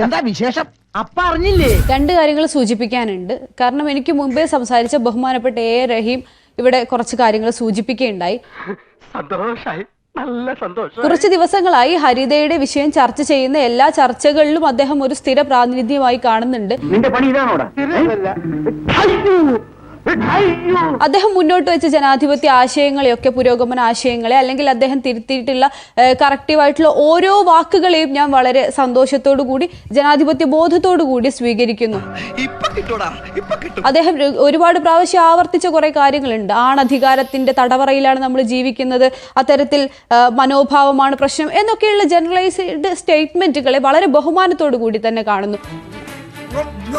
എന്താ വിശേഷം? അപ്പ അറിഞ്ഞില്ലേ? രണ്ട് കാര്യങ്ങൾ സൂചിപ്പിക്കാനുണ്ട്. കാരണം എനിക്ക് മുമ്പേ സംസാരിച്ച ബഹുമാനപ്പെട്ട എ റഹീം ഇവിടെ കുറച്ച് കാര്യങ്ങൾ സൂചിപ്പിക്കുകയുണ്ടായി. സന്തോഷായി, നല്ല സന്തോഷം. കുറച്ച് ദിവസങ്ങളായി ഹരിതയുടെ വിഷയം ചർച്ച ചെയ്യുന്ന എല്ലാ ചർച്ചകളിലും അദ്ദേഹം ഒരു സ്ഥിര പ്രാതിനിധ്യമായി കാണുന്നുണ്ട്. നിന്റെ പണി ഇതാണോടാ? അദ്ദേഹം മുന്നോട്ട് വെച്ച ജനാധിപത്യ ആശയങ്ങളെയൊക്കെ, പുരോഗമന ആശയങ്ങളെ, അല്ലെങ്കിൽ അദ്ദേഹം തിരുത്തിയിട്ടുള്ള കറക്റ്റീവായിട്ടുള്ള ഓരോ വാക്കുകളെയും ഞാൻ വളരെ സന്തോഷത്തോടു കൂടി, ജനാധിപത്യ ബോധത്തോടു കൂടി സ്വീകരിക്കുന്നു. അദ്ദേഹം ഒരുപാട് പ്രാവശ്യം ആവർത്തിച്ച കുറെ കാര്യങ്ങളുണ്ട്. ആണധികാരത്തിന്റെ തടവറയിലാണ് നമ്മൾ ജീവിക്കുന്നത്, അത്തരത്തിൽ മനോഭാവമാണ് പ്രശ്നം എന്നൊക്കെയുള്ള ജനറലൈസ്ഡ് സ്റ്റേറ്റ്മെന്റുകളെ വളരെ ബഹുമാനത്തോടു കൂടി തന്നെ കാണുന്നു.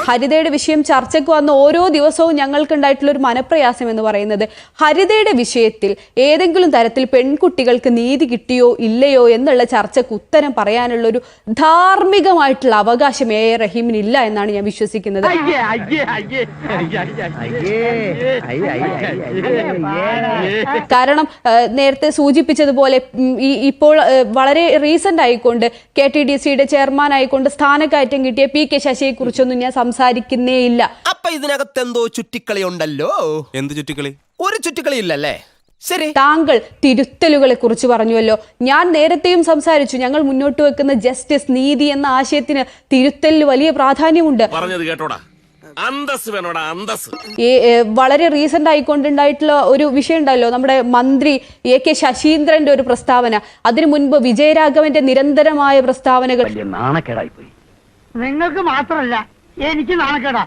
ഹരിതയുടെ വിഷയം ചർച്ചയ്ക്ക് വന്ന ഓരോ ദിവസവും ഞങ്ങൾക്കുണ്ടായിട്ടുള്ള ഒരു മനപ്രയാസം എന്ന് പറയുന്നത്, ഹരിതയുടെ വിഷയത്തിൽ ഏതെങ്കിലും തരത്തിൽ പെൺകുട്ടികൾക്ക് നീതി കിട്ടിയോ ഇല്ലയോ എന്നുള്ള ചർച്ചയ്ക്ക് ഉത്തരം പറയാനുള്ള ഒരു ധാർമ്മികമായിട്ടുള്ള അവകാശം എ റഹീമിന് ഇല്ല എന്നാണ് ഞാൻ വിശ്വസിക്കുന്നത്. കാരണം നേരത്തെ സൂചിപ്പിച്ചതുപോലെ ഇപ്പോൾ വളരെ റീസെന്റ് ആയിക്കൊണ്ട് KTDCയുടെ ചെയർമാൻ ആയിക്കൊണ്ട് സ്ഥാനക്കയറ്റം കിട്ടിയ PK ശശിയെ കുറിച്ചൊന്നും ഞാൻ സംസാരിക്കുന്നേ ഇല്ല. അപ്പൊ ഇതിനകത്ത് എന്തോ ചുറ്റിക്കളി ഉണ്ടല്ലോ. എന്ത് ചുറ്റിക്കളി? ഒരു ചുറ്റിക്കളി ഇല്ലല്ലേ? ശരി. താങ്കൾ തിരുത്തലുകളെ കുറിച്ച് പറഞ്ഞുവല്ലോ. ഞാൻ നേരത്തെയും സംസാരിച്ചു. ഞങ്ങൾ മുന്നോട്ട് വെക്കുന്ന ജസ്റ്റിസ്, നീതി എന്ന ആശയത്തിന് തിരുത്തലിന് വലിയ പ്രാധാന്യമുണ്ട്. പറഞ്ഞത് കേട്ടോടാ, അന്തസ് വേണോടാ, അന്തസ്. വളരെ റീസെന്റ് ആയിക്കൊണ്ടുണ്ടായിട്ടുള്ള ഒരു വിഷയം ഉണ്ടല്ലോ, നമ്മുടെ മന്ത്രി AK ശശീന്ദ്രന്റെ ഒരു പ്രസ്താവന. അതിനു മുൻപ് വിജയരാഘവന്റെ നിരന്തരമായ പ്രസ്താവനകൾ. നാണക്കേടായി പോയി. നിങ്ങൾക്ക് മാത്രമല്ല, എനിക്ക് നാണക്കേടാ.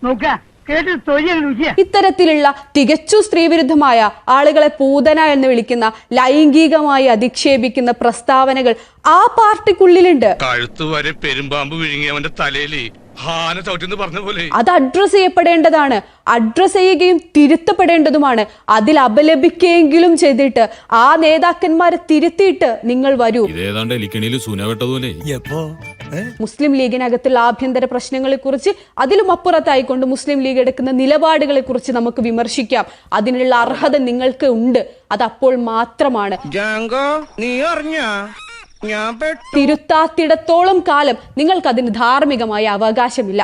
നോക്ക, കേട്ട് തൊഴിൽ. ഇത്തരത്തിലുള്ള തികച്ചു സ്ത്രീവിരുദ്ധമായ, ആളുകളെ പൂതന എന്ന് വിളിക്കുന്ന, ലൈംഗികമായി അധിക്ഷേപിക്കുന്ന പ്രസ്താവനകൾ ആ പാർട്ടിക്കുള്ളിലുണ്ട്. കഴുത്ത് വരെ പെരുമ്പാമ്പ് വിഴുങ്ങി അവന്റെ തലയില് പറഞ്ഞ പോലെ അത് അഡ്രസ് ചെയ്യപ്പെടേണ്ടതാണ്, അഡ്രസ് ചെയ്യുകയും തിരുത്തപ്പെടേണ്ടതുമാണ്. അതിൽ അപലപിക്കുകയെങ്കിലും ചെയ്തിട്ട് ആ നേതാക്കന്മാരെ തിരുത്തിയിട്ട് നിങ്ങൾ വരൂ. മുസ്ലിം ലീഗിനകത്തുള്ള ആഭ്യന്തര പ്രശ്നങ്ങളെ കുറിച്ച്, അതിലും അപ്പുറത്തായിക്കൊണ്ട് മുസ്ലിം ലീഗ് എടുക്കുന്ന നിലപാടുകളെ കുറിച്ച് നമുക്ക് വിമർശിക്കാം. അതിനുള്ള അർഹത നിങ്ങൾക്ക് ഉണ്ട്. അത് അപ്പോൾ മാത്രമാണ്. തിരുത്താത്തിടത്തോളം കാലം നിങ്ങൾക്ക് അതിന് ധാർമ്മികമായ അവകാശമില്ല.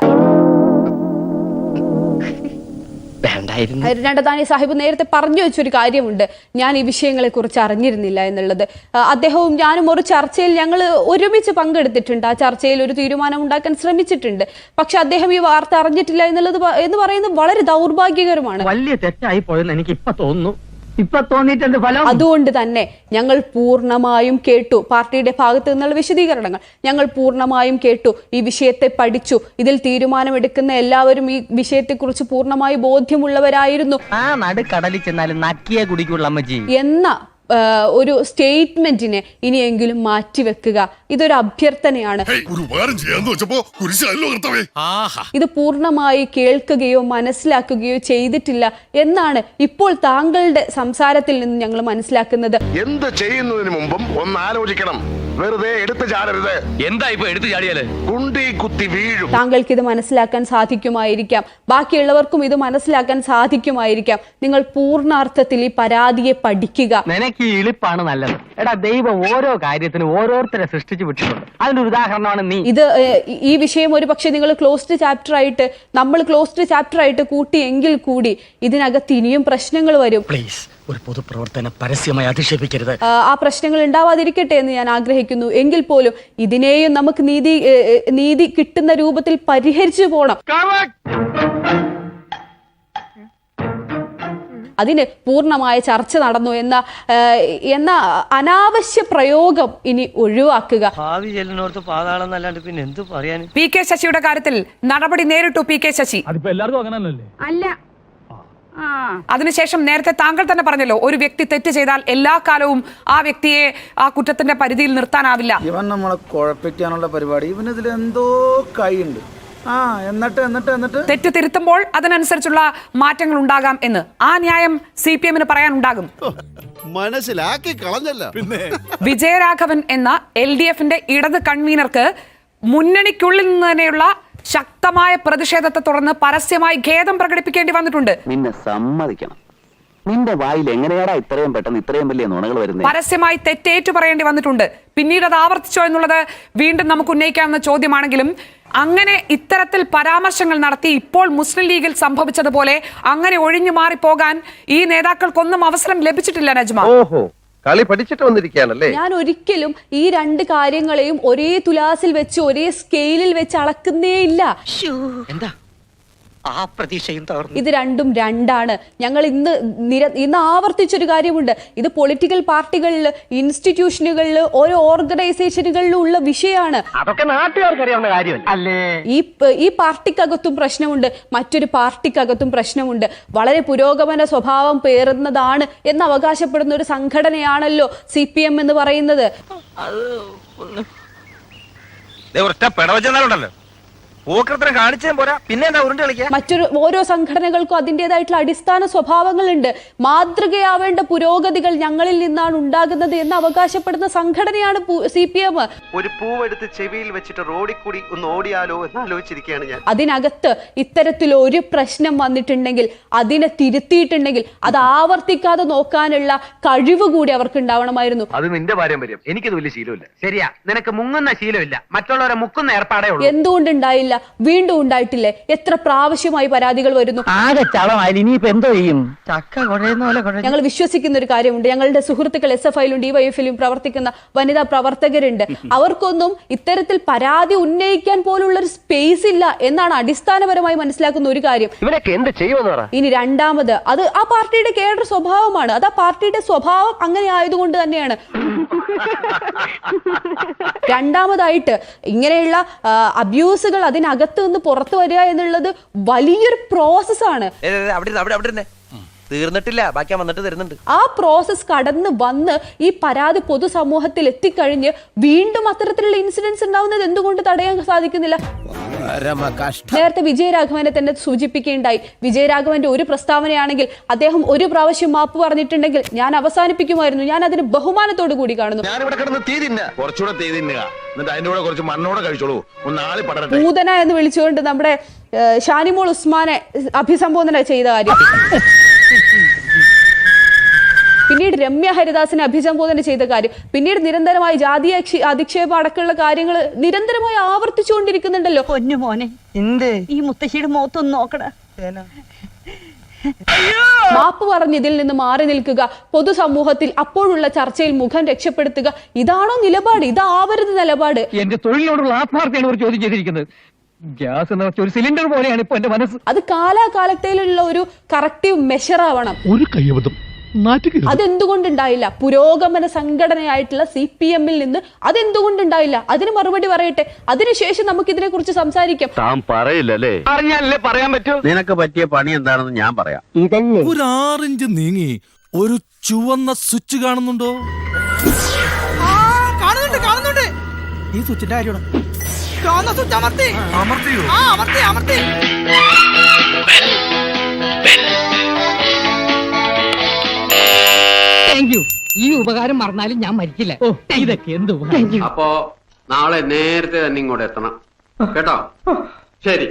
രണ്ടതാനി സാഹിബ് നേരത്തെ പറഞ്ഞു വെച്ചൊരു കാര്യമുണ്ട്, ഞാൻ ഈ വിഷയങ്ങളെ കുറിച്ച് അറിഞ്ഞിരുന്നില്ല എന്നുള്ളത്. അദ്ദേഹവും ഞാനും ഒരു ചർച്ചയിൽ ഞങ്ങൾ ഒരുമിച്ച് പങ്കെടുത്തിട്ടുണ്ട്. ആ ചർച്ചയിൽ ഒരു തീരുമാനം ഉണ്ടാക്കാൻ ശ്രമിച്ചിട്ടുണ്ട്. പക്ഷെ അദ്ദേഹം ഈ വാർത്ത അറിഞ്ഞിട്ടില്ല എന്ന് പറയുന്നത് വളരെ ദൗർഭാഗ്യകരമാണ്. വലിയ തെറ്റായി പോയെന്ന് എനിക്ക് ഇപ്പൊ തോന്നുന്നു. അതുകൊണ്ട് തന്നെ ഞങ്ങൾ പൂർണ്ണമായും കേട്ടു പാർട്ടിയുടെ ഭാഗത്ത് നിന്നുള്ള വിശദീകരണങ്ങൾ. ഞങ്ങൾ പൂർണ്ണമായും കേട്ടു, ഈ വിഷയത്തെ പഠിച്ചു. ഇതിൽ തീരുമാനമെടുക്കുന്ന എല്ലാവരും ഈ വിഷയത്തെക്കുറിച്ച് പൂർണ്ണമായി ബോധ്യമുള്ളവരായിരുന്നു എന്ന ഒരു സ്റ്റേറ്റ്മെന്റിനെ ഇനിയെങ്കിലും മാറ്റിവെക്കുക. ഇതൊരു അഭ്യർത്ഥനയാണ്. ഇത് പൂർണ്ണമായി കേൾക്കുകയോ മനസ്സിലാക്കുകയോ ചെയ്തിട്ടില്ല എന്നാണ് ഇപ്പോൾ താങ്കളുടെ സംസാരത്തിൽ നിന്ന് ഞങ്ങൾ മനസ്സിലാക്കുന്നത്. എന്ത് ചെയ്യുന്നതിന് മുമ്പും ഒന്ന് ആലോചിക്കണം. വെറുതെ എടുത്തു ചാടരുത്. എന്താ ഇപ്പൊ എടുത്തു ചാടിയാല് കുണ്ടി കുത്തി വീഴും. താങ്കൾക്ക് ഇത് മനസ്സിലാക്കാൻ സാധിക്കുമായിരിക്കാം, ബാക്കിയുള്ളവർക്കും ഇത് മനസ്സിലാക്കാൻ സാധിക്കുമായിരിക്കാം. നിങ്ങൾ പൂർണ്ണാർത്ഥത്തിൽ ഈ പരാതിയെ പഠിക്കുക. ഈ ഇളിപ്പാണ് നല്ലത്. എടാ, ദൈവം ഓരോ കാര്യത്തിനും ഓരോരുത്തരെ സൃഷ്ടിച്ചു വിട്ടിട്ടുണ്ട്. അതിന്റെ ഉദാഹരണമാണ് നീ. ഇത് ഈ വിഷയം ഒരു പക്ഷെ നിങ്ങൾ ക്ലോസ്ഡ് ചാപ്റ്റർ ആയിട്ട്, നമ്മൾ ക്ലോസ്ഡ് ചാപ്റ്റർ ആയിട്ട് കൂട്ടിയെങ്കിൽ കൂടി ഇതിനകത്ത് ഇനിയും പ്രശ്നങ്ങൾ വരും. പ്ലീസ്, ഒരു പൊതുപ്രവർത്തനം പരസ്യമായി അധിക്ഷേപിക്കരുത്. ആ പ്രശ്നങ്ങൾ ഉണ്ടാവാതിരിക്കട്ടെ എന്ന് ഞാൻ ആഗ്രഹിക്കുന്നു. എങ്കിൽ പോലും ഇതിനെയും നമുക്ക് നീതി കിട്ടുന്ന രൂപത്തിൽ പരിഹരിച്ചു പോകണം. അതിന് പൂർണ്ണമായ ചർച്ച നടന്നു എന്ന അനാവശ്യ പ്രയോഗം ഇനി ഒഴിവാക്കുക. PK ശശിയുടെ കാര്യത്തിൽ നടപടി നേരിട്ടു PK ശശി. അല്ല, അതിനുശേഷം നേരത്തെ താങ്കൾ തന്നെ പറഞ്ഞല്ലോ, ഒരു വ്യക്തി തെറ്റ് ചെയ്താൽ എല്ലാ കാലവും ആ വ്യക്തിയെ ആ കുറ്റത്തിന്റെ പരിധിയിൽ നിർത്താനാവില്ല. ഇവൻ നമ്മളെ കുഴപ്പിക്കാനുള്ള പരിപാടി, ഇവനിതിൽ എന്തോ കൈയുണ്ട്. എന്നിട്ട് തെറ്റ് തിരുത്തുമ്പോൾ അതിനനുസരിച്ചുള്ള മാറ്റങ്ങൾ ഉണ്ടാകാം എന്ന് ആ ന്യായം CPM-ന് പറയാനുണ്ടാകും. മനസ്സിലാക്കി കളഞ്ഞല്ല. വിജയരാഘവൻ എന്ന LDF-ന്റെ ഇടത് കൺവീനർക്ക് മുന്നണിക്കുള്ളിൽ നിന്ന് തന്നെയുള്ള ശക്തമായ പ്രതിഷേധത്തെ തുടർന്ന് പരസ്യമായി ഖേദം പ്രകടിപ്പിക്കേണ്ടി വന്നിട്ടുണ്ട്. നിന്നെ സമ്മതിക്കണം, നിന്റെ വായിൽ എങ്ങനെയാടാ ഇത്രയും പെട്ടെന്ന് ഇത്രയും വലിയ നുണകൾ വരുന്നത്? പരസ്യമായി തെറ്റേറ്റു പറയേണ്ടി വന്നിട്ടുണ്ട്. പിന്നീട് അത് ആവർത്തിച്ചോ എന്നുള്ളത് വീണ്ടും നമുക്ക് ഉന്നയിക്കാവുന്ന ചോദ്യമാണെങ്കിലും അങ്ങനെ ഇത്തരത്തിൽ പരാമർശങ്ങൾ നടത്തി ഇപ്പോൾ മുസ്ലിം ലീഗിൽ സംഭവിച്ചതുപോലെ അങ്ങനെ ഒഴിഞ്ഞു മാറി പോകാൻ ഈ നേതാക്കൾക്കൊന്നും അവസരം ലഭിച്ചിട്ടില്ല നജ്മ. ഓഹോ, കളി പഠിച്ചിട്ട് വന്നിരിക്കുകയാണല്ലേ? ഞാൻ ഒരിക്കലും ഈ രണ്ട് കാര്യങ്ങളെയും ഒരേ തുലാസിൽ വെച്ച് ഒരേ സ്കെയിലിൽ വെച്ച് അളക്കുന്നേ ഇല്ല. എന്താ ആ പ്രതീക്ഷയും തകർന്നു. ഇത് രണ്ടും രണ്ടാണ്. ഞങ്ങൾ ഇന്ന് ആവർത്തിച്ചൊരു കാര്യമുണ്ട്. ഇത് പൊളിറ്റിക്കൽ പാർട്ടികളിൽ, ഇൻസ്റ്റിറ്റ്യൂഷനുകളിൽ, ഓരോ ഓർഗനൈസേഷനുകളിലും ഉള്ള വിഷയമാണ്. അതൊക്കെ നാട്ടുകാർക്ക് അറിയാവുന്ന കാര്യമല്ല അല്ലേ? ഈ പാർട്ടിക്കകത്തും പ്രശ്നമുണ്ട്, മറ്റൊരു പാർട്ടിക്കകത്തും പ്രശ്നമുണ്ട്. വളരെ പുരോഗമന സ്വഭാവം പേറുന്നതാണ് എന്ന് അവകാശപ്പെടുന്ന ഒരു സംഘടനയാണല്ലോ CPM എന്ന് പറയുന്നത്. മറ്റൊരു ഓരോ സംഘടനകൾക്കും അതിൻ്റെതായിട്ടുള്ള അടിസ്ഥാന സ്വഭാവങ്ങളുണ്ട്. മാതൃകയാവേണ്ട പുരോഗതികൾ ഞങ്ങളിൽ നിന്നാണ് ഉണ്ടാകുന്നത് എന്ന് അവകാശപ്പെടുന്ന സംഘടനയാണ് CPM. ഒരു പൂവെടുത്ത് ചെവിയിൽ വെച്ചിട്ട് റോഡിൽ കൂടി ഒന്ന് ഓടിയാലോ എന്ന് ആലോചിച്ചിരിക്കുകയാണ് ഞാൻ. അതിനകത്ത് ഇത്തരത്തിൽ ഒരു പ്രശ്നം വന്നിട്ടുണ്ടെങ്കിൽ, അതിനെ തിരുത്തിയിട്ടുണ്ടെങ്കിൽ അത് ആവർത്തിക്കാതെ നോക്കാനുള്ള കഴിവ് കൂടി അവർക്ക് ഉണ്ടാവണമായിരുന്നു. അത് നിന്റെ പാരമ്പര്യം. എനിക്കത് വലിയ ശീലമില്ല. ശരിയാ, നിനക്ക് മുങ്ങുന്ന ശീലമില്ല, മറ്റുള്ളവരെ മുക്കുന്ന ഏർപ്പാടേ ഉള്ളൂ. എന്തുകൊണ്ടുണ്ടായില്ല? വീണ്ടും ഉണ്ടായിട്ടില്ലേ? എത്ര പ്രാവശ്യമായി പരാതികൾ വരുന്നു. ഞങ്ങൾ വിശ്വസിക്കുന്ന ഒരു കാര്യമുണ്ട്. ഞങ്ങളുടെ സുഹൃത്തുക്കൾ SFIയിലും DYFയിലും പ്രവർത്തിക്കുന്ന വനിതാ പ്രവർത്തകരുണ്ട്. അവർക്കൊന്നും ഇത്തരത്തിൽ പരാതി ഉന്നയിക്കാൻ പോലുള്ള ഒരു സ്പേസ് ഇല്ല എന്നാണ് അടിസ്ഥാനപരമായി മനസ്സിലാക്കുന്ന ഒരു കാര്യം. ഇനി രണ്ടാമത്, അത് ആ പാർട്ടിയുടെ കേഡർ സ്വഭാവമാണ്. അത് ആ പാർട്ടിയുടെ സ്വഭാവം അങ്ങനെ ആയതുകൊണ്ട് തന്നെയാണ്. രണ്ടാമതായിട്ട് ഇങ്ങനെയുള്ള അബ്യൂസുകൾ അതിനകത്ത് നിന്ന് പുറത്തു വരിക എന്നുള്ളത് വലിയൊരു പ്രോസസ്സാണ്. തീർന്നിട്ടില്ല, ബാക്കി വന്നിട്ട് തരുന്നുണ്ട്. ആ പ്രോസസ് കടന്ന് വന്ന് ഈ പരാതി പൊതുസമൂഹത്തിൽ എത്തിക്കഴിഞ്ഞ് വീണ്ടും അത്തരത്തിലുള്ള ഇൻസിഡൻസ് ഉണ്ടാവുന്നത് എന്തുകൊണ്ട് തടയാൻ സാധിക്കുന്നില്ല? നേരത്തെ വിജയരാഘവനെ തന്നെ സൂചിപ്പിക്കുകയുണ്ടായി. വിജയരാഘവന്റെ ഒരു പ്രസ്താവനയാണെങ്കിൽ അദ്ദേഹം ഒരു പ്രാവശ്യം മാപ്പ് പറഞ്ഞിട്ടുണ്ടെങ്കിൽ ഞാൻ അവസാനിപ്പിക്കുമായിരുന്നു. ഞാൻ അതിന് ബഹുമാനത്തോടു കൂടി കാണുന്നു. പൂതന എന്ന് വിളിച്ചുകൊണ്ട് നമ്മുടെ ഷാനിമോൾ ഉസ്മാനെ അഭിസംബോധന ചെയ്ത കാര്യം, പിന്നീട് രമ്യ ഹരിദാസിനെ അഭിസംബോധന ചെയ്ത കാര്യം, പിന്നീട് നിരന്തരമായി ജാതീയ അധിക്ഷേപം അടക്കമുള്ള കാര്യങ്ങൾ നിരന്തരമായി ആവർത്തിച്ചുകൊണ്ടിരിക്കുന്നുണ്ടല്ലോ. പൊന്നു മോനെ, ഈ മുത്തശ്ശിയുടെ മുഖത്തൊന്ന് നോക്കട. മാപ്പ് പറഞ്ഞ് ഇതിൽ നിന്ന് മാറി നിൽക്കുക, പൊതുസമൂഹത്തിൽ അപ്പോഴുള്ള ചർച്ചയിൽ മുഖം രക്ഷപ്പെടുത്തുക, ഇതാണോ നിലപാട്? ഇതാവരുത് നിലപാട്. എന്റെ തൊഴിലിനോടുള്ള ആത്മാർത്ഥയാണ് ഒരു ചോദ്യം ചെയ്തിരിക്കുന്നത്. ഗ്യാസ് എന്ന് വെച്ച ഒരു സിലിണ്ടർ പോലെയാണ് ഇപ്പൊ എന്റെ മനസ്സ്. അത് കാലാകാലത്തിലുള്ള ഒരു കറക്റ്റീവ് മെഷർ ആവണം. ഒരു കയ്യബദ്ധം അതെന്തുകൊണ്ടുണ്ടായില്ല? പുരോഗമന സംഘടനയായിട്ടുള്ള CPMൽ നിന്ന് അതെന്തുകൊണ്ടുണ്ടായില്ല? അതിന് മറുപടി പറയട്ടെ. അതിനുശേഷം നമുക്ക് ഇതിനെ കുറിച്ച് സംസാരിക്കാം. താൻ പറയില്ലല്ലേ? അറിഞ്ഞാലല്ലേ പറയാൻ പറ്റൂ. നിനക്ക് പറ്റിയ പണി എന്താണെന്ന് ഞാൻ പറയാം. ഒരു 6 ഇഞ്ച് നീങ്ങി ഒരു ചുവന്ന സ്വിച്ച് കാണുന്നുണ്ടോ? കാണുന്നുണ്ട്. ഈ സ്വിച്ചിന്റെ കാര്യമാണ്. ഈ ഉപകാരം മറന്നാലും ഞാൻ മരിക്കില്ല. ഇതൊക്കെ എന്ത്? അപ്പോ നാളെ നേരത്തെ തന്നെ ഇങ്ങോട്ട് എത്തണം കേട്ടോ? ശരി.